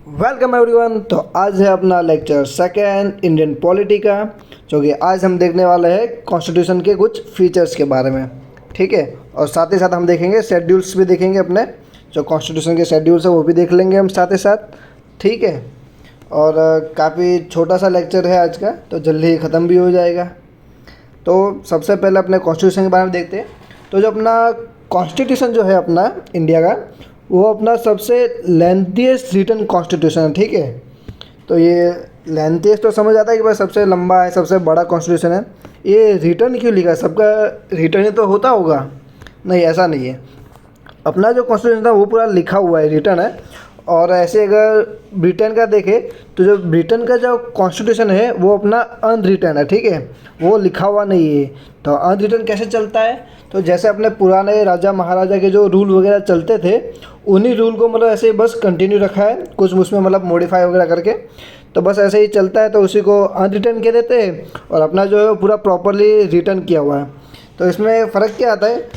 Welcome everyone. तो आज है अपना लेक्चर सेकेंड इंडियन पॉलिटी का, जो कि आज हम देखने वाले हैं कॉन्स्टिट्यूशन के कुछ फीचर्स के बारे में। ठीक है, और साथ ही साथ हम देखेंगे शेड्यूल्स भी देखेंगे, अपने जो कॉन्स्टिट्यूशन के शेड्यूल्स हैं वो भी देख लेंगे हम साथ ही साथ। ठीक है, और काफ़ी छोटा सा लेक्चर है आज का, तो जल्दी ही ख़त्म भी हो जाएगा। तो सबसे पहले अपने कॉन्स्टिट्यूशन के बारे में देखते हैं। तो जो अपना कॉन्स्टिट्यूशन जो है अपना इंडिया का, वो अपना सबसे लेंथीएस्ट रिटन कॉन्स्टिट्यूशन है। ठीक है, तो ये लेंथीएस्ट तो समझ आता है कि भाई सबसे लंबा है, सबसे बड़ा कॉन्स्टिट्यूशन है। ये रिटन क्यों लिखा है? सबका रिटन ही तो होता होगा? नहीं, ऐसा नहीं है। अपना जो कॉन्स्टिट्यूशन था वो पूरा लिखा हुआ है, रिटन है। और ऐसे अगर ब्रिटेन का देखें तो जो ब्रिटेन का जो कॉन्स्टिट्यूशन है वो अपना अनरिटन है। ठीक है, वो लिखा हुआ नहीं है। तो अनरिटन कैसे चलता है? तो जैसे अपने पुराने राजा महाराजा के जो रूल वगैरह चलते थे, उन्हीं रूल को मतलब ऐसे ही बस कंटिन्यू रखा है, कुछ उसमें मतलब मॉडिफाई वगैरह करके, तो बस ऐसे ही चलता है। तो उसी को अनरिटन कह देते हैं, और अपना जो है वो पूरा प्रॉपरली रिटन किया हुआ है। तो इसमें फ़र्क क्या आता है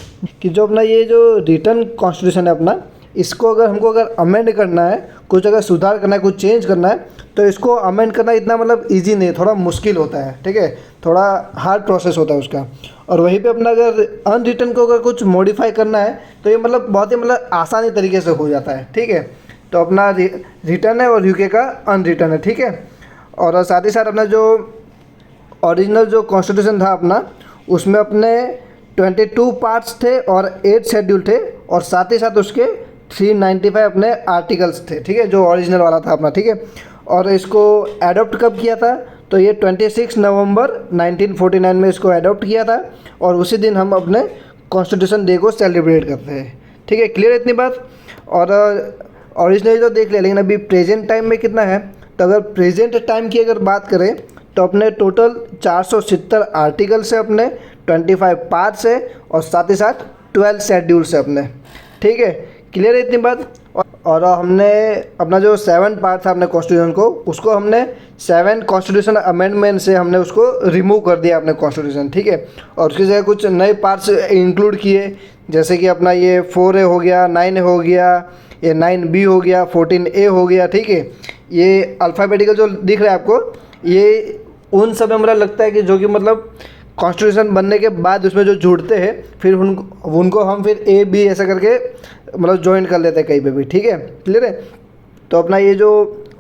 कि जो अपना ये जो रिटन कॉन्स्टिट्यूशन है अपना, इसको अगर अमेंड करना है, कुछ अगर सुधार करना है, कुछ चेंज करना है, तो इसको अमेंड करना इतना मतलब इजी नहीं है, थोड़ा मुश्किल होता है। ठीक है, थोड़ा हार्ड प्रोसेस होता है उसका। और वहीं पे अपना अगर अनरिटन को अगर कुछ मॉडिफाई करना है तो ये मतलब बहुत ही मतलब आसानी तरीके से हो जाता है। ठीक है, तो अपना रिटन है और यूके का अनरिटन है। ठीक है, और साथ ही साथ अपना जो ओरिजिनल जो कॉन्स्टिट्यूशन था अपना, उसमें अपने 22 पार्ट्स थे और 8 शेड्यूल थे, और साथ ही साथ उसके 395 अपने आर्टिकल्स थे। ठीक है, जो ओरिजिनल वाला था अपना। ठीक है, और इसको एडॉप्ट कब किया था? तो ये 26 नवंबर 1949 में इसको एडॉप्ट किया था, और उसी दिन हम अपने कॉन्स्टिट्यूशन डे को सेलिब्रेट करते हैं। ठीक है, क्लियर इतनी बात? और ओरिजिनल तो देख लिया, लेकिन अभी प्रेजेंट टाइम में कितना है? तो अगर प्रेजेंट टाइम की अगर बात करें तो अपने टोटल 470 आर्टिकल्स है, अपने 25 पार्ट्स है, और साथ ही साथ 12 शेड्यूल्स है अपने। ठीक है, क्लियर है इतनी बात? और हमने अपना जो 7 पार्ट था अपने कॉन्स्टिट्यूशन को, उसको हमने 7 कॉन्स्टिट्यूशन अमेंडमेंट से हमने उसको रिमूव कर दिया अपने कॉन्स्टिट्यूशन। ठीक है, और उसकी जगह कुछ नए पार्ट्स इंक्लूड किए, जैसे कि अपना ये 4A हो गया, 9A हो गया, ये 9B हो गया, 14A हो गया। ठीक है, ये अल्फ़ाबेटिकल जो दिख रहा है आपको, ये उन सब में मतलब लगता है कि जो कि मतलब कॉन्स्टिट्यूशन बनने के बाद उसमें जो जुड़ते हैं, फिर उनको हम फिर A B ऐसा करके मतलब ज्वाइन कर लेते हैं कहीं पे भी। ठीक है, क्लियर है? तो अपना ये जो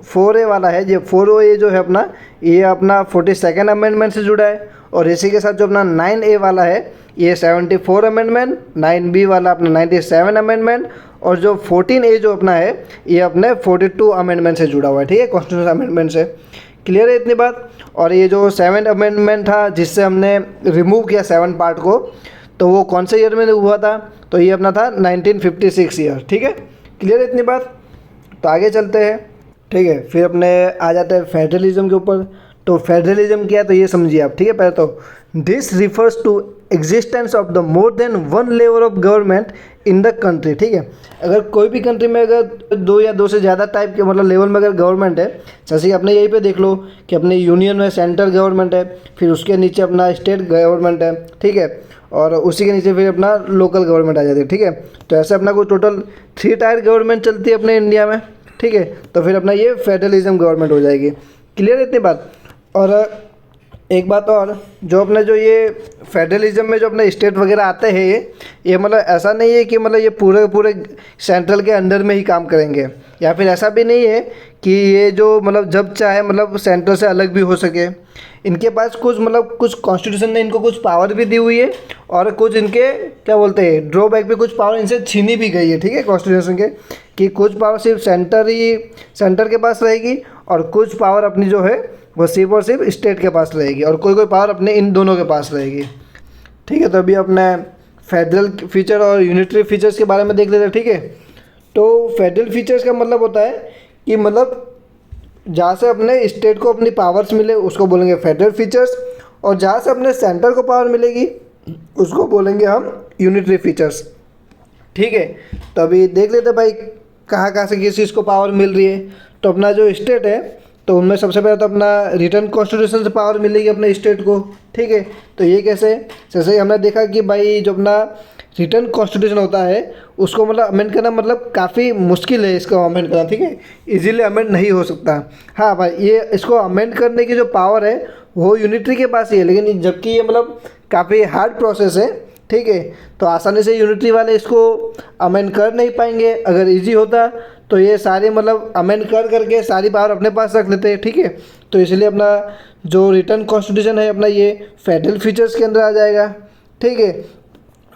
4A वाला है, ये 4A जो है अपना, ये अपना 42nd अमेंडमेंट से जुड़ा है, और इसी के साथ जो अपना 9A वाला है, ये 74 अमेंडमेंट, 9B वाला अपना 97 अमेंडमेंट, और जो 14A जो अपना है, ये अपने 42 अमेंडमेंट से जुड़ा हुआ है। ठीक है, कॉन्स्टिट्यूशन अमेंडमेंट से। क्लियर है इतनी बात? और ये जो 7th अमेंडमेंट था, जिससे हमने रिमूव किया 7 पार्ट को, तो वो कौन से ईयर में हुआ था? तो ये अपना था 1956 ईयर। ठीक है, क्लियर है इतनी बात? तो आगे चलते हैं। ठीक है, फिर अपने आ जाते हैं फेडरलिज्म के ऊपर। तो फेडरलिज्म क्या है तो ये समझिए आप। ठीक है, पहले तो this refers to existence of the more than one level of government in the country. ठीक है, अगर कोई भी कंट्री में अगर 2 या 2 से ज़्यादा टाइप के मतलब लेवल में अगर गवर्नमेंट है, जैसे कि अपने यहीं पे देख लो कि अपने यूनियन में सेंट्रल गवर्नमेंट है, फिर उसके नीचे अपना स्टेट गवर्नमेंट है। ठीक है, और उसी के नीचे फिर अपना लोकल गवर्नमेंट आ जाती है। ठीक है, तो ऐसे अपना को टोटल 3 टायर गवर्नमेंट चलती है अपने इंडिया में। ठीक है, तो फिर अपना ये फेडरलिज्म गवर्नमेंट हो जाएगी। क्लियर इतनी बात? और एक बात और, जो अपने जो ये फेडरलिज्म में जो अपने स्टेट वगैरह आते हैं, ये मतलब ऐसा नहीं है कि मतलब ये पूरे पूरे सेंट्रल के अंडर में ही काम करेंगे, या फिर ऐसा भी नहीं है कि ये जो मतलब जब चाहे मतलब सेंट्रल से अलग भी हो सके। इनके पास कुछ मतलब कुछ कॉन्स्टिट्यूशन ने इनको कुछ पावर भी दी हुई है, और कुछ इनके क्या बोलते हैं ड्रॉबैक भी, कुछ पावर इनसे छीनी भी गई है। ठीक है, कॉन्स्टिट्यूशन के, कि कुछ पावर सिर्फ सेंटर के पास रहेगी, और कुछ पावर अपनी जो है वो सिर्फ और सिर्फ स्टेट के पास रहेगी, और कोई पावर अपने इन दोनों के पास रहेगी। ठीक है, तो अभी अपने फेडरल फीचर और यूनिटरी फीचर्स के बारे में देख लेते हैं। ठीक है, तो फेडरल फीचर्स का मतलब होता है कि मतलब जहाँ से अपने स्टेट को अपनी पावर्स मिले उसको बोलेंगे फेडरल फीचर्स, और जहाँ से अपने सेंटर को पावर मिलेगी उसको बोलेंगे हम यूनिटरी फीचर्स। ठीक है, तो अभी देख लेते भाई कहाँ कहाँ से किस चीज़ को पावर मिल रही है। तो अपना जो स्टेट है, तो उनमें सबसे पहले तो अपना रिटर्न कॉन्स्टिट्यूशन से पावर मिलेगी अपने स्टेट को। ठीक है, तो ये कैसे? जैसे हमने देखा कि भाई जो अपना रिटर्न कॉन्स्टिट्यूशन होता है उसको मतलब अमेंड करना मतलब काफ़ी मुश्किल है इसको अमेंड करना, ठीक है, इजीली अमेंड नहीं हो सकता। हाँ भाई, ये इसको अमेंड करने की जो पावर है वो यूनिटरी के पास ही है, लेकिन जबकि ये मतलब काफ़ी हार्ड प्रोसेस है, ठीक है, तो आसानी से यूनिटरी वाले इसको अमेंड कर नहीं पाएंगे। अगर इजी होता तो ये सारे मतलब अमेंड कर करके सारी पावर अपने पास रख लेते हैं, ठीक है। तो इसलिए अपना जो रिटर्न कॉन्स्टिट्यूशन है अपना ये फेडरल फीचर्स के अंदर आ जाएगा, ठीक है।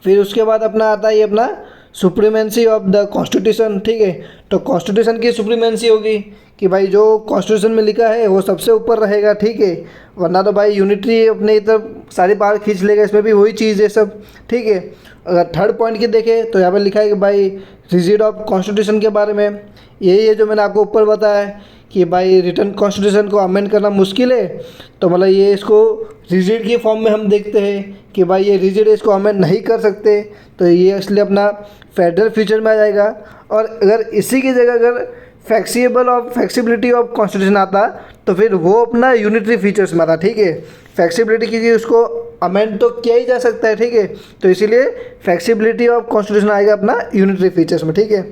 फिर उसके बाद अपना आता है ये अपना सुप्रीमेंसी ऑफ द कॉन्स्टिट्यूशन, ठीक है। तो कॉन्स्टिट्यूशन की सुप्रीमेंसी होगी कि भाई जो कॉन्स्टिट्यूशन में लिखा है वो सबसे ऊपर रहेगा, ठीक है, वरना तो भाई यूनिटरी अपने तरफ सारी पावर खींच लेगा, इसमें भी वही चीज़ है सब, ठीक है। अगर थर्ड पॉइंट की देखें तो यहाँ पर लिखा है कि भाई रिजिड ऑफ कॉन्स्टिट्यूशन के बारे में यही है जो मैंने आपको ऊपर बताया है कि भाई रिटर्न कॉन्स्टिट्यूशन को अमेंड करना मुश्किल है, तो मतलब ये इसको रिजिड की फॉर्म में हम देखते हैं कि भाई ये रिजिड इसको अमेंड नहीं कर सकते, तो ये इसलिए अपना फेडरल फीचर में आ जाएगा। और अगर इसी की जगह अगर फ्लेक्सिबिलिटी ऑफ कॉन्स्टिट्यूशन आता तो फिर वो अपना यूनिटरी फीचर्स में आता, ठीक है। फ्लेक्सिबिलिटी की उसको अमेंड तो किया ही जा सकता है, ठीक है, तो इसीलिए फ्लेक्सिबिलिटी ऑफ कॉन्स्टिट्यूशन आएगा अपना यूनिटरी फीचर्स में, ठीक है।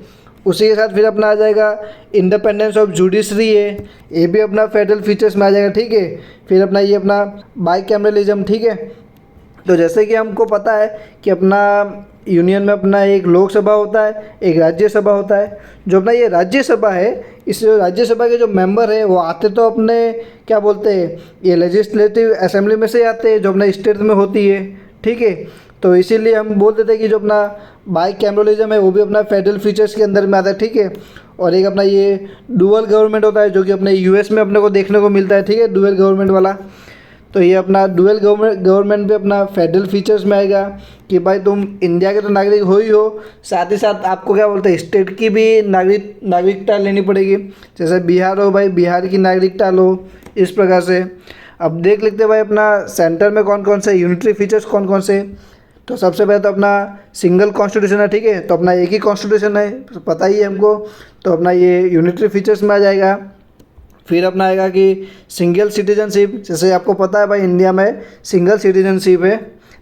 उसी के साथ फिर अपना आ जाएगा इंडिपेंडेंस ऑफ जुडिशरी है, ये भी अपना फेडरल फीचर्स में आ जाएगा, ठीक है। फिर अपना ये अपना बाइकैमरलिज्म, ठीक है। तो जैसे कि हमको पता है कि अपना यूनियन में अपना एक लोकसभा होता है, एक राज्यसभा होता है। जो अपना ये राज्यसभा है, इस राज्यसभा के जो मेंबर है वो आते तो अपने क्या बोलते हैं ये लेजिस्लेटिव असेंबली में से आते हैं जो अपना स्टेट में होती है, ठीक है। तो इसीलिए हम बोल देते हैं कि जो अपना बाइकैमरलिज्म है वो भी अपना फेडरल फीचर्स के अंदर में आता है, ठीक है। और एक अपना ये डुअल गवर्नमेंट होता है जो कि अपने यूएस में अपने को देखने को मिलता है, ठीक है, डुअल गवर्नमेंट वाला। तो ये अपना डुअल गवर्नमेंट भी अपना फेडरल फीचर्स में आएगा कि भाई तुम इंडिया के तो नागरिक हो ही हो, साथ ही साथ आपको क्या बोलते हैं स्टेट की भी नागरिकता लेनी पड़ेगी। जैसे बिहार हो भाई, बिहार की नागरिकता लो, इस प्रकार से। अब देख लेते हैं भाई अपना सेंटर में कौन कौन से यूनिटरी फीचर्स कौन कौन से। तो सबसे पहले तो अपना सिंगल कॉन्स्टिट्यूशन है, ठीक है, तो अपना एक ही कॉन्स्टिट्यूशन है, तो पता ही है हमको, तो अपना ये यूनिटरी फीचर्स में आ जाएगा। फिर अपना आएगा कि सिंगल सिटीजनशिप, जैसे आपको पता है भाई इंडिया में सिंगल सिटीजनशिप है,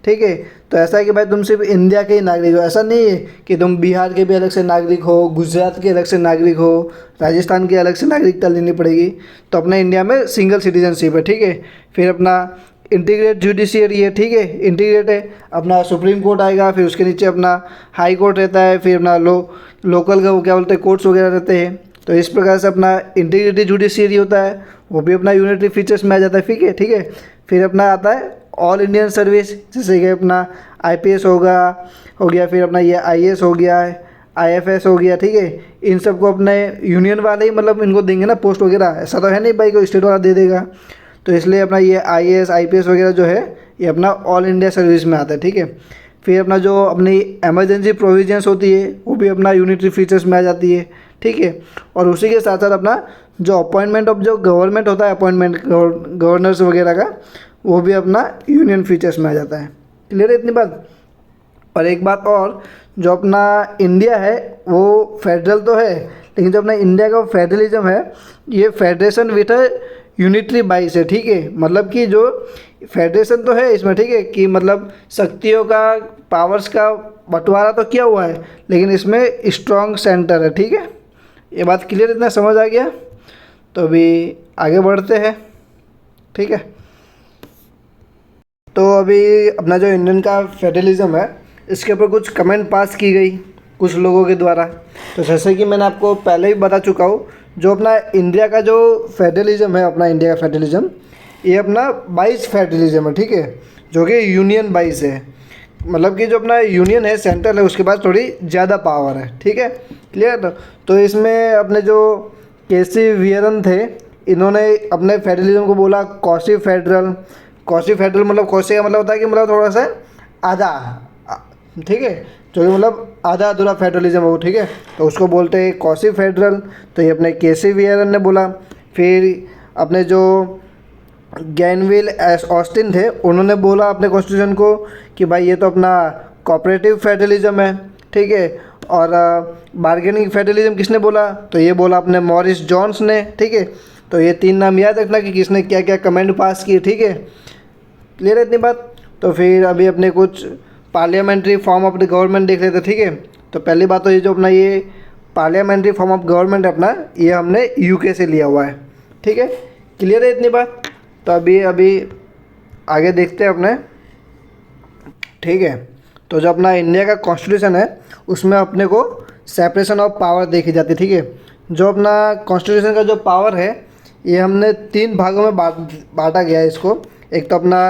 ठीक है। तो ऐसा है कि भाई तुम सिर्फ इंडिया के ही नागरिक हो, ऐसा नहीं है कि तुम बिहार के भी अलग से नागरिक हो, गुजरात के अलग से नागरिक हो, राजस्थान के अलग से नागरिकता लेनी पड़ेगी। तो अपने इंडिया में सिंगल सिटीजनशिप है, ठीक है। फिर अपना इंटीग्रेट जुडिशियरी है, ठीक है, इंटीग्रेट है, अपना सुप्रीम कोर्ट आएगा, फिर उसके नीचे अपना हाई कोर्ट रहता है, फिर अपना लोकल का वो क्या बोलते हैं कोर्ट्स वगैरह रहते हैं। तो इस प्रकार से अपना इंटीग्रेटेड जुडिशियरी होता है, वो भी अपना यूनिटरी फीचर्स में आ जाता है, ठीक है, ठीक है। फिर अपना आता है ऑल इंडियन सर्विस, जैसे कि अपना आईपीएस हो गया, फिर अपना ये आईएएस हो गया है, आईएफएस हो गया, ठीक है। इन सबको अपने यूनियन वाले ही मतलब इनको देंगे ना पोस्ट वगैरह, ऐसा तो है नहीं भाई कोई स्टेट वाला दे देगा। तो इसलिए अपना ये आईएएस आईपीएस वगैरह जो है ये अपना ऑल इंडिया सर्विस में आता है, ठीक है। फिर अपना जो अपनी एमरजेंसी प्रोविजंस होती है वो भी अपना यूनिटरी फीचर्स में आ जाती है, ठीक है। और उसी के साथ साथ अपना जो अपॉइंटमेंट ऑफ जो गवर्नमेंट होता है, अपॉइंटमेंट गवर्नर्स वगैरह का, वो भी अपना यूनियन फीचर्स में आ जाता है। क्लियर है इतनी बात। और एक बात और, जो अपना इंडिया है वो फेडरल तो है, लेकिन जो अपना इंडिया का फेडरलिज्म है ये फेडरेशन विथ यूनिटरी बाइस है, ठीक है। मतलब कि जो फेडरेशन तो है इसमें, ठीक है, कि मतलब शक्तियों का पावर्स का बंटवारा तो किया हुआ है, लेकिन इसमें स्ट्रॉन्ग सेंटर है, ठीक है। ये बात क्लियर, इतना समझ आ गया। तो अभी आगे बढ़ते हैं, ठीक है। तो अभी अपना जो इंडियन का फेडरलिज्म है इसके ऊपर कुछ कमेंट पास की गई कुछ लोगों के द्वारा। तो जैसे कि मैंने आपको पहले ही बता चुका हूँ, जो अपना इंडिया का जो फेडरलिज्म है, अपना इंडिया का फेडरलिज्म ये अपना 22 फेडरलिज्म है, ठीक है, जो कि यूनियन 22 है। मतलब कि जो अपना यूनियन है सेंट्रल है उसके पास थोड़ी ज़्यादा पावर है, ठीक है, क्लियर। तो इसमें अपने जो केसी वीरन थे इन्होंने अपने फेडरलिज्म को बोला कॉसी फेडरल। कॉसी फेडरल मतलब कॉसी का मतलब होता है कि मतलब थोड़ा सा आधा, ठीक है, जो कि मतलब आधा अधूरा फेडरलिज्म हो, ठीक है, तो उसको बोलते हैं कॉसी फेडरल। तो ये अपने केसी वीरन ने बोला। फिर अपने जो गैनविल ऑस्टिन थे उन्होंने बोला अपने कॉन्स्टिट्यूशन को कि भाई ये तो अपना कोऑपरेटिव फेडरलिज्म है, ठीक है। और बार्गेनिंग फेडरलिज्म किसने बोला, तो ये बोला अपने मॉरिस जॉन्स ने, ठीक है। तो ये 3 नाम याद रखना कि किसने क्या क्या कमेंट पास किए, ठीक है, क्लियर है इतनी बात। तो फिर अभी अपने कुछ parliamentary form of the government देख लेते, ठीक है। तो पहली बात तो ये जो अपना ये पार्लियामेंट्री फॉर्म ऑफ गवर्नमेंट है अपना, ये हमने यूके से लिया हुआ है, ठीक है। क्लियर है इतनी बात। तो अभी आगे देखते हैं अपने, ठीक है। तो जो अपना इंडिया का कॉन्स्टिट्यूशन है उसमें अपने को सेपरेशन ऑफ पावर देखी जाती है, ठीक है। जो अपना कॉन्स्टिट्यूशन का जो पावर है ये हमने 3 भागों में बांटा गया है इसको। एक तो अपना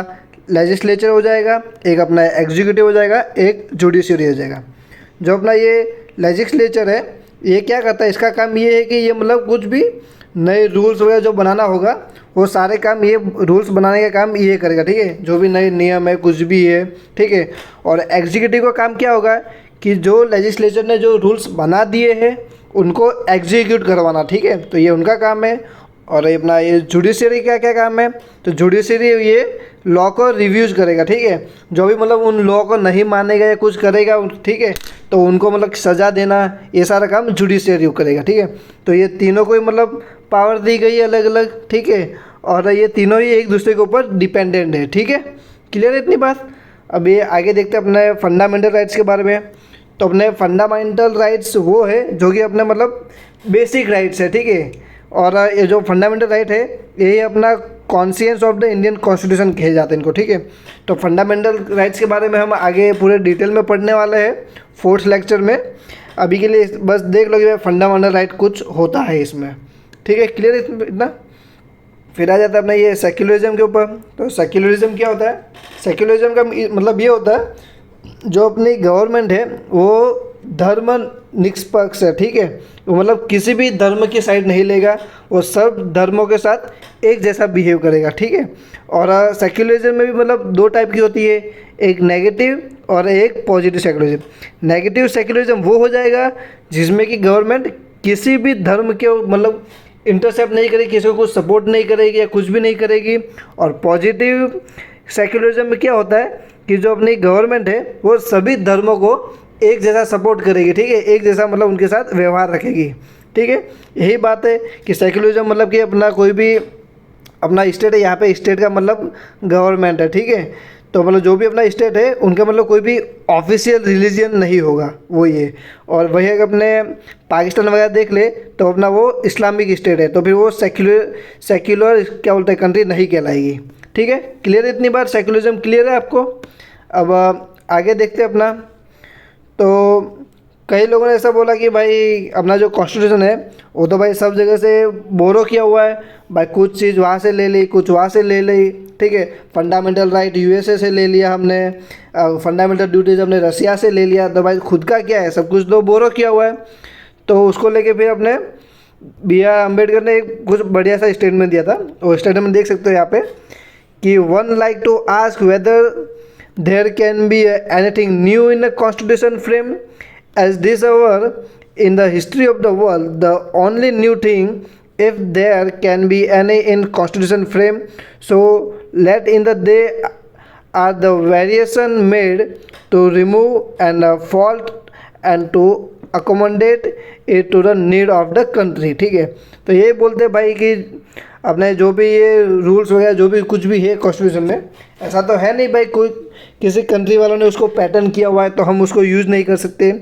लेजिस्लेचर हो जाएगा, एक अपना एग्जीक्यूटिव हो जाएगा, एक जुडिशरी हो जाएगा। जो अपना ये लेजिस्लेचर है ये क्या करता है, इसका काम ये है कि ये मतलब कुछ भी नए रूल्स वगैरह जो बनाना होगा वो सारे काम ये रूल्स बनाने का काम ये करेगा, ठीक है। जो भी नए नियम है कुछ भी है, ठीक है। और एग्जीक्यूटिव का काम क्या होगा कि जो लेजिस्लेचर ने जो रूल्स बना दिए हैं उनको एग्जीक्यूट करवाना, ठीक है। तो ये उनका काम है। और ये अपना ये जुडिशरी का क्या काम है, तो जुडिशरी ये लॉ को रिव्यूज़ करेगा, ठीक है। जो भी मतलब उन लॉ को नहीं मानेगा या कुछ करेगा, ठीक है, तो उनको मतलब सज़ा देना, ये सारा काम जुडिशरी करेगा, ठीक है। तो ये तीनों को ही मतलब पावर दी गई है अलग अलग, ठीक है। और ये तीनों ही एक दूसरे के ऊपर डिपेंडेंट है, ठीक है। क्लियर है इतनी बात। अभी आगे देखते हैं अपने फंडामेंटल राइट्स के बारे में। तो अपने फंडामेंटल राइट्स वो है जो कि अपने मतलब बेसिक राइट्स है, ठीक है। और ये जो फंडामेंटल राइट है यही अपना conscious of the Indian constitution कहे जाते हैं इनको, ठीक है। तो फंडामेंटल राइट्स के बारे में हम आगे पूरे डिटेल में पढ़ने वाले हैं 4th लेक्चर में। अभी के लिए बस देख लो कि फंडामेंटल राइट कुछ होता है इसमें, ठीक है। क्लियर इतना। फिर आ जाता है अपना ये सेक्युलरिज्म के ऊपर। तो सेक्युलरिज्म क्या होता है, सेक्युलरिज्म का मतलब ये होता है जो अपनी गवर्नमेंट है वो धर्म निष्पक्ष है, ठीक है। वो मतलब किसी भी धर्म की साइड नहीं लेगा, वो सब धर्मों के साथ एक जैसा बिहेव करेगा, ठीक है। और सेक्युलरिज्म में भी मतलब 2 टाइप की होती है, एक नेगेटिव और एक पॉजिटिव सेक्युलरिज्म। नेगेटिव सेक्युलरिज्म वो हो जाएगा जिसमें कि गवर्नमेंट किसी भी धर्म के मतलब इंटरसेप्ट नहीं करेगी, किसी को कुछ सपोर्ट नहीं करेगी या कुछ भी नहीं करेगी। और पॉजिटिव सेक्युलरिज्म में क्या होता है कि जो अपनी गवर्नमेंट है वो सभी धर्मों को एक जैसा सपोर्ट करेगी, ठीक है, एक जैसा मतलब उनके साथ व्यवहार रखेगी, ठीक है। यही बात है कि सेक्युलरिज्म मतलब कि अपना कोई भी अपना स्टेट है, यहाँ पे स्टेट का मतलब गवर्नमेंट है, ठीक है। तो मतलब जो भी अपना स्टेट है उनका मतलब कोई भी ऑफिशियल रिलीजन नहीं होगा, वो ये। और वही अगर अपने पाकिस्तान वगैरह देख ले तो अपना वो इस्लामिक स्टेट है, तो फिर वो सेक्युलर क्या बोलते हैं कंट्री नहीं कहलाएगी, ठीक है। क्लियर इतनी बार, सेक्युलरिज्म क्लियर है आपको। अब आगे देखते हैं अपना। तो कई लोगों ने ऐसा बोला कि भाई अपना जो कॉन्स्टिट्यूशन है वो तो भाई सब जगह से बोरो किया हुआ है, भाई कुछ चीज़ वहाँ से ले ली, कुछ वहाँ से ले ली, ठीक है। फंडामेंटल राइट यूएसए से ले लिया हमने, फंडामेंटल ड्यूटीज हमने रसिया से ले लिया, तो भाई खुद का क्या है, सब कुछ तो बोरो किया हुआ है। तो उसको लेके फिर अपने B.R. अम्बेडकर ने एक कुछ बढ़िया सा स्टेटमेंट दिया था। वो स्टेटमेंट देख सकते हो यहाँ पे कि one like to ask whether there can be anything new in the constitution frame as this hour in the history of the world, the only new thing, if there can be any in constitution frame, so let in the day are the variation made to remove and fault and to accommodate it to the need of the country, ठीक है। तो ये बोलते हैं भाई कि अपने जो भी ये रूल्स वगैरह जो भी कुछ भी है कॉन्स्टिट्यूशन में, ऐसा तो है नहीं भाई कोई किसी कंट्री वालों ने उसको पैटर्न किया हुआ है तो हम उसको यूज़ नहीं कर सकते।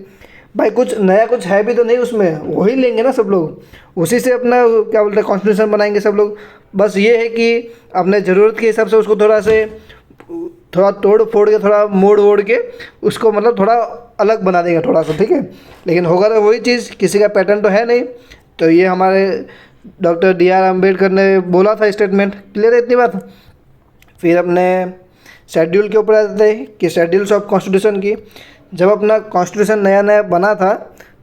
भाई कुछ नया कुछ है भी तो नहीं उसमें, वही लेंगे ना सब लोग, उसी से अपना क्या बोलते हैं कॉन्स्टिट्यूशन बनाएंगे सब लोग। बस ये है कि अपने ज़रूरत के हिसाब से उसको थोड़ा तोड़ फोड़ के, थोड़ा मोड़ वोड़ के उसको मतलब थोड़ा अलग बना देंगे थोड़ा सा, ठीक है। लेकिन होगा तो वही चीज़, किसी का पैटर्न तो है नहीं। तो ये हमारे डॉक्टर D.R. अम्बेडकर ने बोला था स्टेटमेंट। क्लियर है इतनी बात। फिर अपने शेड्यूल के ऊपर आते हैं कि शेड्यूल्स ऑफ कॉन्स्टिट्यूशन की। जब अपना कॉन्स्टिट्यूशन नया नया बना था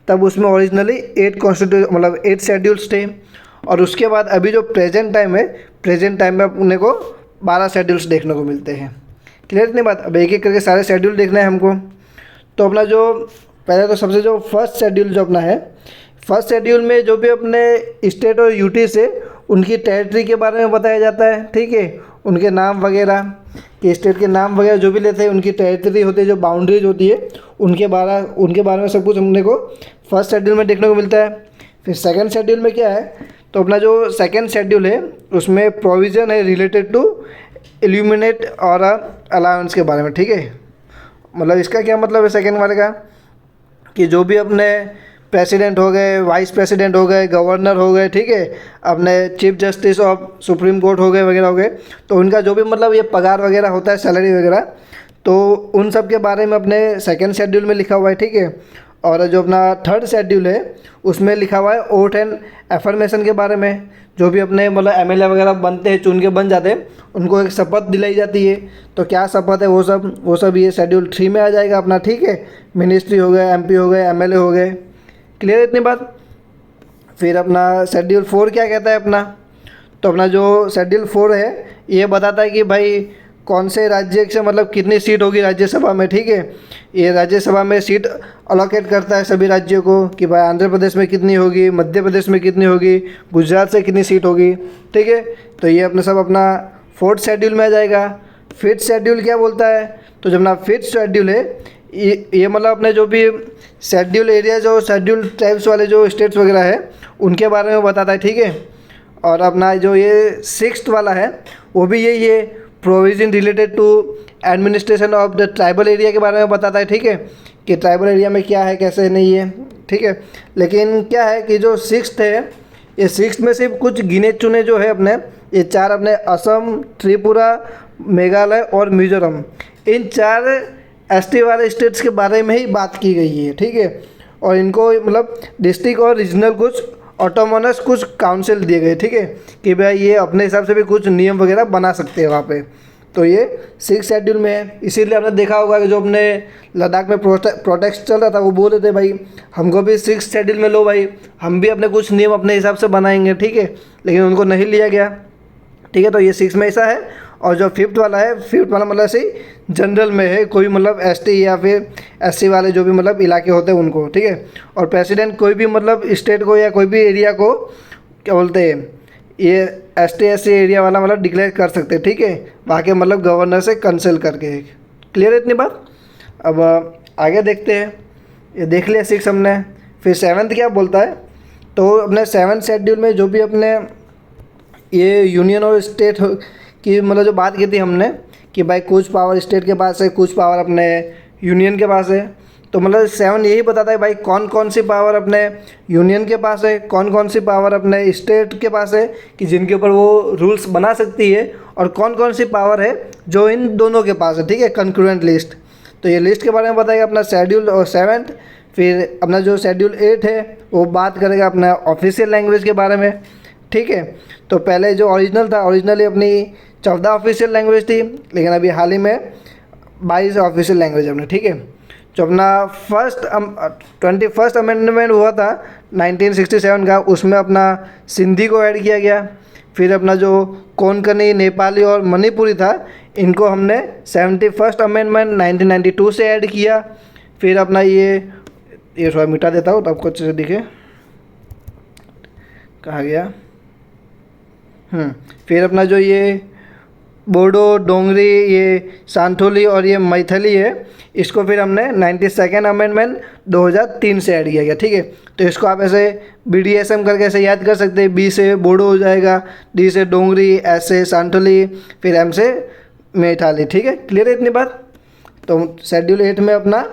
तब उसमें ओरिजिनली 8 शेड्यूल्स थे। और उसके बाद अभी जो प्रेजेंट टाइम में अपने को 12 शेड्यूल्स देखने को मिलते हैं। क्लियर नहीं बात। अब एक एक करके सारे शेड्यूल देखना है हमको। तो अपना जो पहले तो सबसे जो फर्स्ट शेड्यूल जो अपना है, फर्स्ट शेड्यूल में जो भी अपने स्टेट और यूटी से उनकी टेरिटरी के बारे में बताया जाता है, ठीक है। उनके नाम वगैरह कि स्टेट के नाम वगैरह जो भी लेते हैं, उनकी टेरिटरी होती है, जो बाउंड्रीज होती है, उनके बारे में सब कुछ हमने को फर्स्ट शेड्यूल में देखने को मिलता है। फिर सेकंड शेड्यूल में क्या है, तो अपना जो सेकंड शेड्यूल है उसमें प्रोविज़न है रिलेटेड टू इल्यूमिनेट और अलाउंस के बारे में, ठीक है। मतलब इसका क्या मतलब है सेकेंड वाले का, कि जो भी अपने प्रेसिडेंट हो गए, वाइस प्रेसिडेंट हो गए, गवर्नर हो गए, ठीक है, अपने chief justice of supreme court हो गए वगैरह हो गए, तो उनका जो भी मतलब ये पगार वगैरह होता है, सैलरी वगैरह, तो उन सब के बारे में अपने सेकंड शेड्यूल में लिखा हुआ है, ठीक है। और जो अपना थर्ड शेड्यूल है उसमें लिखा हुआ है ओथ एंड एफर्मेशन के बारे में। जो भी अपने मतलब एमएलए वगैरह बनते हैं, चुन के बन जाते हैं, उनको एक शपथ दिलाई जाती है। तो क्या शपथ है वो सब ये शेड्यूल 3 में आ जाएगा अपना, ठीक है। मिनिस्ट्री हो गए, एमपी हो गए, एमएलए हो गए, क्लियर इतनी बात। फिर अपना शेड्यूल 4 क्या कहता है अपना, तो अपना जो शेड्यूल 4 है ये बताता है कि भाई कौन से राज्य से मतलब कितनी सीट होगी राज्यसभा में, ठीक है। ये राज्यसभा में सीट अलोकेट करता है सभी राज्यों को, कि भाई आंध्र प्रदेश में कितनी होगी, मध्य प्रदेश में कितनी होगी, गुजरात से कितनी सीट होगी, ठीक है। तो ये अपना सब अपना 4th शेड्यूल में आ जाएगा। 5th शेड्यूल क्या बोलता है, तो जब अपना 5th शेड्यूल है ये मतलब अपने जो भी शेड्यूल एरियाज और शेड्यूल ट्राइब्स वाले जो स्टेट्स वगैरह है उनके बारे में बताता है, ठीक है। और अपना जो ये 6th वाला है वो भी यही है, provision related to administration of the tribal area के बारे में बताता है, ठीक है, कि ट्राइबल एरिया में क्या है कैसे नहीं है, ठीक है। लेकिन क्या है कि जो 6th है, ये 6th में सिर्फ कुछ गिने चुने जो है अपने ये 4 अपने असम, त्रिपुरा, मेघालय और मिजोरम, इन 4 एसटी वाले स्टेट्स के बारे में ही बात की गई है, ठीक है। और इनको मतलब डिस्ट्रिक्ट और रीजनल कुछ ऑटोनोमस कुछ काउंसिल दिए गए, ठीक है, कि भाई ये अपने हिसाब से भी कुछ नियम वगैरह बना सकते हैं वहाँ पे। तो ये 6 शेड्यूल में है। इसीलिए आपने देखा होगा कि जो अपने लद्दाख में प्रोटेस्ट चल रहा था वो बोल रहे थे भाई हमको भी 6 शेड्यूल में लो भाई, हम भी अपने कुछ नियम अपने हिसाब से बनाएंगे, ठीक है। लेकिन उनको नहीं लिया गया, ठीक है। तो ये 6 में ऐसा है। और जो 5th वाला है, 5th वाला मतलब ऐसे ही जनरल में है, कोई मतलब एसटी या फिर एससी वाले जो भी मतलब इलाके होते हैं उनको, ठीक है। और प्रेसिडेंट कोई भी मतलब स्टेट को या कोई भी एरिया को क्या बोलते हैं, ये एसटी एससी एरिया वाला मतलब डिक्लेयर कर सकते हैं, ठीक है, बाकी मतलब गवर्नर से कंसल्ट करके। क्लियर है इतनी बात। अब आगे देखते हैं, ये देख लिया 6 हमने। फिर 7th क्या बोलता है, तो अपने 7th शेड्यूल में जो भी अपने ये यूनियन और स्टेट की मतलब जो बात की थी हमने कि भाई कुछ पावर स्टेट के पास है, कुछ पावर अपने यूनियन के पास है। तो मतलब 7 यही बताता है भाई कौन कौन सी पावर अपने यूनियन के पास है, कौन कौन सी पावर अपने स्टेट के पास है, कि जिनके ऊपर वो रूल्स बना सकती है, और कौन कौन सी पावर है जो इन दोनों के पास है, ठीक है, कंकरेंट लिस्ट। तो ये लिस्ट के बारे में बताएगा अपना शेड्यूल और 7th। फिर अपना जो शेड्यूल 8 है वो बात करेगा अपना ऑफिशियल लैंग्वेज के बारे में, ठीक है। तो पहले जो ओरिजिनल था, ओरिजिनली अपनी 14 ऑफिशियल लैंग्वेज थी, लेकिन अभी हाल ही में 22 ऑफिशियल लैंग्वेज अपने, ठीक है। जो अपना 21st अमेंडमेंट हुआ था 1967 का, उसमें अपना सिंधी को ऐड किया गया। फिर अपना जो कोंकणी, नेपाली और मणिपुरी था इनको हमने 71st अमेंडमेंट 1992 से ऐड किया। फिर अपना ये थोड़ा मिटा देता हूँ तो आपको अच्छे से दिखे, कहा गया। फिर अपना जो ये बोडो, डोंगरी, ये सांथोली और ये मैथिली है, इसको फिर हमने 92nd अमेंडमेंट 2003 से ऐड किया गया, ठीक है। तो इसको आप ऐसे BDSM करके ऐसे याद कर सकते हैं। B से बोडो हो जाएगा, D से डोंगरी, S से सांथोली, फिर M से मैथिली, ठीक है। क्लियर है इतनी बात। तो शेड्यूल 8 में अपना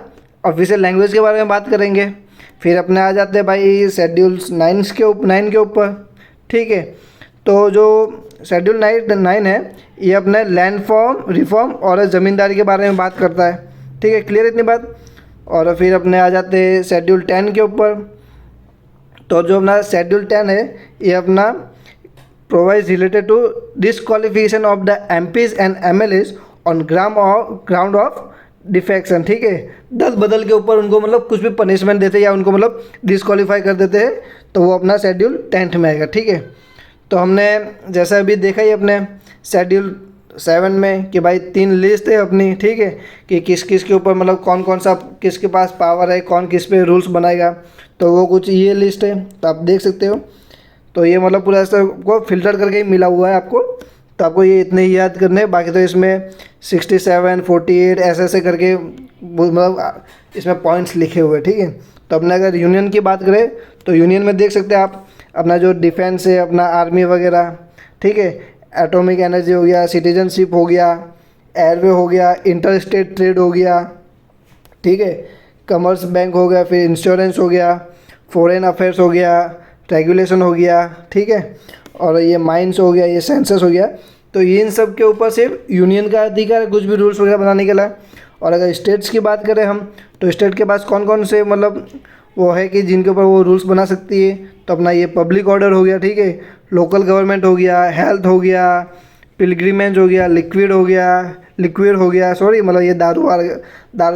ऑफिशियल लैंग्वेज के बारे में बात करेंगे। फिर अपने आ जाते हैं भाई शेड्यूल 9 के ऊपर, ठीक है। तो जो शेड्यूल 9 है ये अपने लैंड फॉर्म रिफॉर्म और ज़मींदारी के बारे में बात करता है, ठीक है। क्लियर इतनी बात। और फिर अपने आ जाते हैं शेड्यूल 10 के ऊपर। तो जो अपना शेड्यूल 10 है ये अपना provide related to disqualification of the MPs and MLAs on ground of defection, ठीक है। दल बदल के ऊपर उनको मतलब कुछ भी पनिशमेंट देते या उनको मतलब डिसक्वालीफाई कर देते हैं, तो वो अपना शेड्यूल 10 में आएगा, ठीक है। तो हमने जैसा अभी देखा ही अपने शेड्यूल 7 में कि भाई 3 लिस्ट है अपनी, ठीक है, कि किस किस के ऊपर मतलब कौन कौन सा किसके पास पावर है, कौन किस पे रूल्स बनाएगा। तो वो कुछ ये लिस्ट है, तो आप देख सकते हो। तो ये मतलब पूरा ऐसा को फिल्टर करके ही मिला हुआ है आपको, तो आपको ये इतने ही याद करने हैं। बाकी तो इसमें 67, 48 ऐसे करके मतलब इसमें पॉइंट्स लिखे हुए, ठीक है। तो अपने अगर यूनियन की बात करें तो यूनियन में देख सकते हैं आप अपना जो डिफेंस है, अपना आर्मी वगैरह, ठीक है, एटॉमिक एनर्जी हो गया, सिटीजनशिप हो गया, एयरवे हो गया, इंटर स्टेट ट्रेड हो गया, ठीक है। कॉमर्स बैंक हो गया, फिर इंश्योरेंस हो गया, फॉरेन अफेयर्स हो गया, रेगुलेशन हो गया, ठीक है, और ये माइंस हो गया, ये सेंसस हो गया। तो ये इन सब के ऊपर सिर्फ यूनियन का अधिकार है कुछ भी रूल्स वगैरह बनाने के लिए। और अगर स्टेट्स की बात करें हम, तो स्टेट के पास कौन कौन से मतलब वो है कि जिनके ऊपर वो रूल्स बना सकती है, तो अपना ये पब्लिक ऑर्डर हो गया, ठीक है, लोकल गवर्नमेंट हो गया, हेल्थ हो गया, पिलग्रिमेज हो गया, लिक्विड हो गया सॉरी, मतलब ये दारू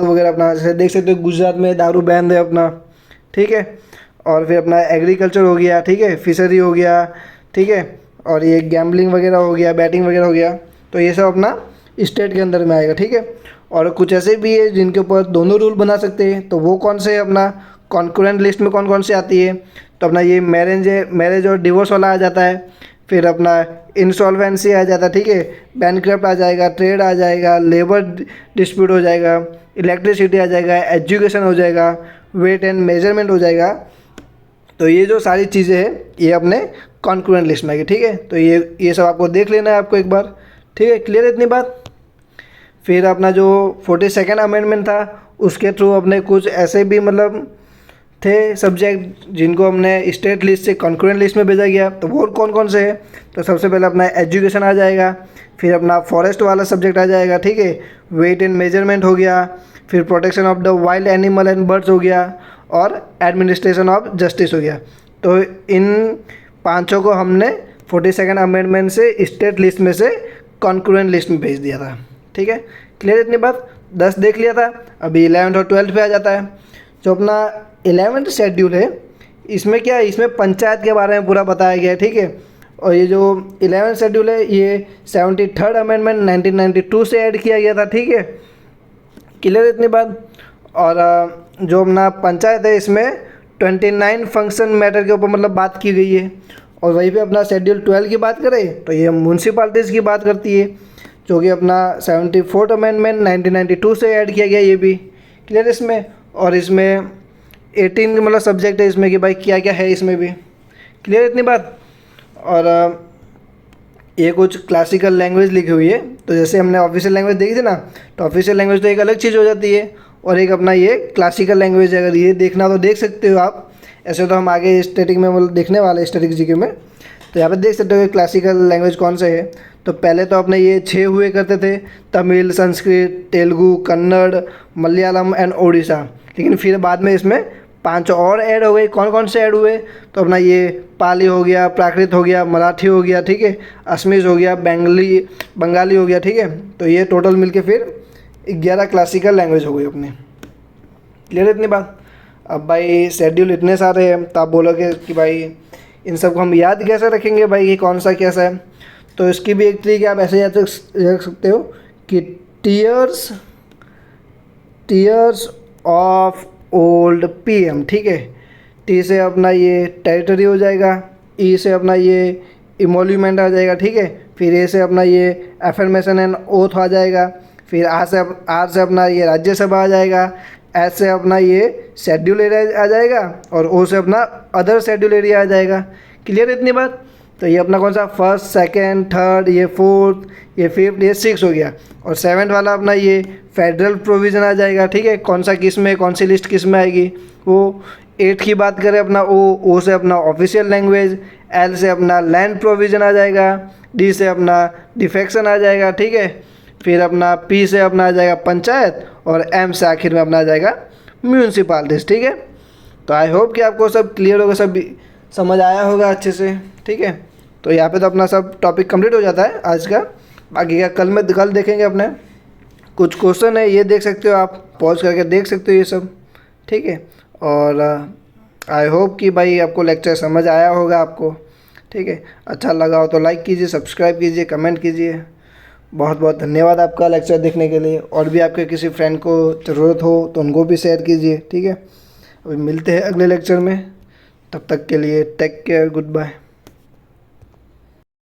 वगैरह अपना, जैसे देख सकते हो गुजरात में दारू बैन है अपना, ठीक है। और फिर अपना एग्रीकल्चर हो गया, ठीक है, फिशरी हो गया, ठीक है, और ये गैम्बलिंग वगैरह हो गया, बैटिंग वगैरह हो गया। तो ये सब अपना स्टेट के अंदर में आएगा, ठीक है। और कुछ ऐसे भी है जिनके ऊपर दोनों रूल बना सकते हैं, तो वो कौन से अपना कॉन्करेंट लिस्ट में कौन कौन से आती है, तो अपना ये मैरिज और डिवोर्स वाला आ जाता है, फिर अपना इंसॉल्वेंसी आ जाता है, ठीक है, बैंकक्रप्ट आ जाएगा, ट्रेड आ जाएगा, लेबर डिस्प्यूट हो जाएगा, इलेक्ट्रिसिटी आ जाएगा, एजुकेशन हो जाएगा, वेट एंड मेजरमेंट हो जाएगा। तो ये जो सारी चीज़ें हैं ये अपने कॉन्करेंट लिस्ट में आएगी, ठीक है। तो ये सब आपको देख लेना है आपको एक बार, ठीक है, क्लियर है इतनी बात। फिर अपना जो 42nd अमेंडमेंट था उसके थ्रू अपने कुछ ऐसे भी मतलब थे सब्जेक्ट जिनको हमने स्टेट लिस्ट से कॉन्करेंट लिस्ट में भेजा गया, तो वो कौन कौन से है, तो सबसे पहले अपना एजुकेशन आ जाएगा, फिर अपना फॉरेस्ट वाला सब्जेक्ट आ जाएगा, ठीक है, वेट एंड मेजरमेंट हो गया, फिर protection of the wild animal and birds हो गया, और एडमिनिस्ट्रेशन ऑफ जस्टिस हो गया। तो इन पांचों को हमने 42nd अमेंडमेंट से स्टेट लिस्ट में से कॉन्करेंट लिस्ट में भेज दिया था, ठीक है, क्लियर इतनी बात। 10 देख लिया था, अभी 11th और 12th पे आ जाता है। जो अपना 11th शेड्यूल है इसमें क्या है, इसमें पंचायत के बारे में पूरा बताया गया है, ठीक है। और ये जो 11th शेड्यूल है ये 73rd अमेंडमेंट 1992 से ऐड किया गया था, ठीक है, क्लियर इतनी बात। और जो अपना पंचायत है इसमें 29 फंक्शन मैटर के ऊपर मतलब बात की गई है। और वहीं पे अपना शेड्यूल 12 की बात करें तो ये म्यूनसिपाल्टीज़ की बात करती है, जो कि अपना 74th अमेंडमेंट 1992 से ऐड किया गया, ये भी क्लियर इसमें। और इसमें 18 मतलब सब्जेक्ट है इसमें कि भाई क्या क्या है इसमें भी, क्लियर इतनी बात। और ये कुछ क्लासिकल लैंग्वेज लिखी हुई है, तो जैसे हमने ऑफिशियल लैंग्वेज देखी थी ना, तो ऑफिशियल लैंग्वेज तो एक अलग चीज़ हो जाती है, और एक अपना ये क्लासिकल लैंग्वेज है। अगर ये देखना तो देख सकते हो आप, ऐसे तो हम आगे स्टैटिक में मतलब देखने वाले स्टैटिक जीके में, तो यहाँ पे देख सकते हो कि क्लासिकल लैंग्वेज कौन से है। तो पहले तो अपने ये 6 हुए करते थे, तमिल, संस्कृत, तेलुगु, कन्नड़, मलयालम एंड ओडिशा, लेकिन फिर बाद में इसमें 5 और ऐड हो गए। कौन कौन से ऐड हुए, तो अपना ये पाली हो गया, प्राकृत हो गया, मराठी हो गया, ठीक है, असमीज हो गया, बंगाली हो गया, ठीक है। तो ये टोटल मिलके फिर 11 क्लासिकल लैंग्वेज हो गई अपने, क्लियर इतनी बात। अब भाई शेड्यूल इतने सारे हैं तो आप बोलोगे कि भाई इन सबको हम याद कैसे रखेंगे भाई, ये कौन सा कैसा है। तो इसकी भी एक तरीके आप ऐसे याद रख सकते हो कि टीयर्स ऑफ ओल्ड पीएम, ठीक है। टी से अपना ये टेरिटरी हो जाएगा, ई से अपना ये इमोल्यूमेंट आ जाएगा, ठीक है। फिर ए से अपना ये एफर्मेशन एंड ओथ आ जाएगा, फिर आर से अपना ये राज्यसभा आ जाएगा, एस से अपना ये शेड्यूल एरिया आ जाएगा, और ओ से अपना अदर शेड्यूल एरिया आ जाएगा, क्लियर इतनी बात। तो ये अपना कौन सा 1st, 2nd, 3rd, ये 4th, ये 5th, ये 6th हो गया। और 7th वाला अपना ये फेडरल प्रोविज़न आ जाएगा, ठीक है, कौन सा किस में, कौन सी लिस्ट किस में आएगी वो। 8th की बात करें अपना ओ से अपना ऑफिशियल लैंग्वेज, एल से अपना लैंड प्रोविज़न आ जाएगा, डी से अपना डिफेक्शन आ जाएगा, ठीक है। फिर अपना पी से अपना आ जाएगा पंचायत, और एम से आखिर में अपना आ जाएगा म्यूनसिपालिटीज़, ठीक है। तो आई होप कि आपको सब क्लियर होगा, सब समझ आया होगा अच्छे से, ठीक है। तो यहाँ पे तो अपना सब टॉपिक कंप्लीट हो जाता है आज का। बाकी का कल देखेंगे अपने कुछ क्वेश्चन है, ये देख सकते हो आप, पॉज करके देख सकते हो ये सब, ठीक है। और आई होप कि भाई आपको लेक्चर समझ आया होगा आपको, ठीक है। अच्छा लगा हो तो लाइक कीजिए, सब्सक्राइब कीजिए, कमेंट कीजिए। बहुत बहुत धन्यवाद आपका लेक्चर देखने के लिए। और भी आपके किसी फ्रेंड को ज़रूरत हो तो उनको भी शेयर कीजिए, ठीक है। अभी मिलते हैं अगले लेक्चर में, तब तक के लिए टेक केयर, गुड बाय।